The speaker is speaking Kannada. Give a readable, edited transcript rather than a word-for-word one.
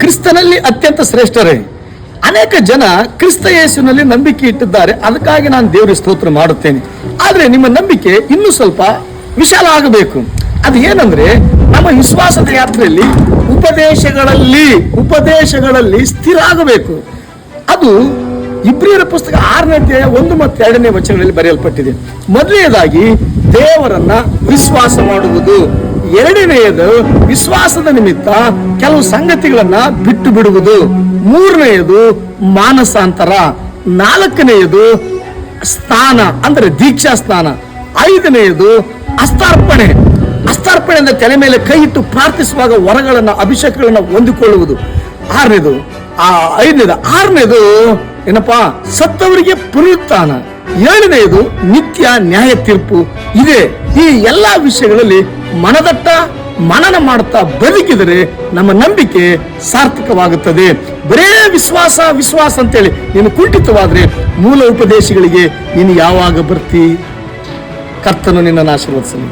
ಕ್ರಿಸ್ತನಲ್ಲಿ ಅತ್ಯಂತ ಶ್ರೇಷ್ಠರೇ. ಅನೇಕ ಜನ ಕ್ರಿಸ್ತ ಯೇಸುವಿನಲ್ಲಿ ನಂಬಿಕೆ ಇಟ್ಟಿದ್ದಾರೆ, ಅದಕ್ಕಾಗಿ ನಾನು ದೇವರಿಗೆ ಸ್ತೋತ್ರ ಮಾಡುತ್ತೇನೆ. ಆದರೆ ನಿಮ್ಮ ನಂಬಿಕೆ ಇನ್ನೂ ಸ್ವಲ್ಪ ವಿಶಾಲ ಆಗಬೇಕು. ಅದು ಏನಂದ್ರೆ, ನಮ್ಮ ವಿಶ್ವಾಸದ ಯಾತ್ರೆಯಲ್ಲಿ ಉಪದೇಶಗಳಲ್ಲಿ ಸ್ಥಿರ ಆಗಬೇಕು. ಅದು ಇಬ್ರಿಯರ ಪುಸ್ತಕ 6ನೇ ಅಧ್ಯಾಯ 1 ಮತ್ತು 2ನೇ ವಚನಗಳಲ್ಲಿ ಬರೆಯಲ್ಪಟ್ಟಿದೆ. ಮೊದಲನೇದಾಗಿ ದೇವರನ್ನ ವಿಶ್ವಾಸ ಮಾಡುವುದು, ಎರಡನೆಯದು ವಿಶ್ವಾಸದ ನಿಮಿತ್ತ ಕೆಲವು ಸಂಗತಿಗಳನ್ನ ಬಿಟ್ಟು ಬಿಡುವುದು, ಮೂರನೆಯದು ಮಾನಸಾಂತರ, ನಾಲ್ಕನೆಯದು ಸ್ನಾನ ಅಂದ್ರೆ ದೀಕ್ಷಾ ಸ್ನಾನ, ಐದನೆಯದು ಅಸ್ತಾರ್ಪಣೆ ಅಂದ್ರೆ ತಲೆ ಮೇಲೆ ಕೈ ಇಟ್ಟು ಪ್ರಾರ್ಥಿಸುವಾಗ ವರಗಳನ್ನ ಅಭಿಷೇಕಗಳನ್ನ ಹೊಂದಿಕೊಳ್ಳುವುದು, ಆರನೇದು ಏನಪ್ಪಾ ಸತ್ತವರಿಗೆ ಪುನರುತ್ಥಾನ, ಏಳನೆಯದು ನಿತ್ಯ ನ್ಯಾಯ ತೀರ್ಪು ಇದೆ. ಈ ಎಲ್ಲಾ ವಿಷಯಗಳಲ್ಲಿ ಮನನ ಮಾಡುತ್ತಾ ಬದುಕಿದರೆ ನಮ್ಮ ನಂಬಿಕೆ ಸಾರ್ಥಕವಾಗುತ್ತದೆ. ಬರೇ ವಿಶ್ವಾಸ ಅಂತೇಳಿ ನೀನು ಕುಂಠಿತವಾದ್ರೆ ಮೂಲ ಉಪದೇಶಗಳಿಗೆ ನೀನು ಯಾವಾಗ ಬರ್ತಿ? ಕರ್ತನು ನಿನ್ನನ್ನು ಆಶೀರ್ವದಿಸಲಿ.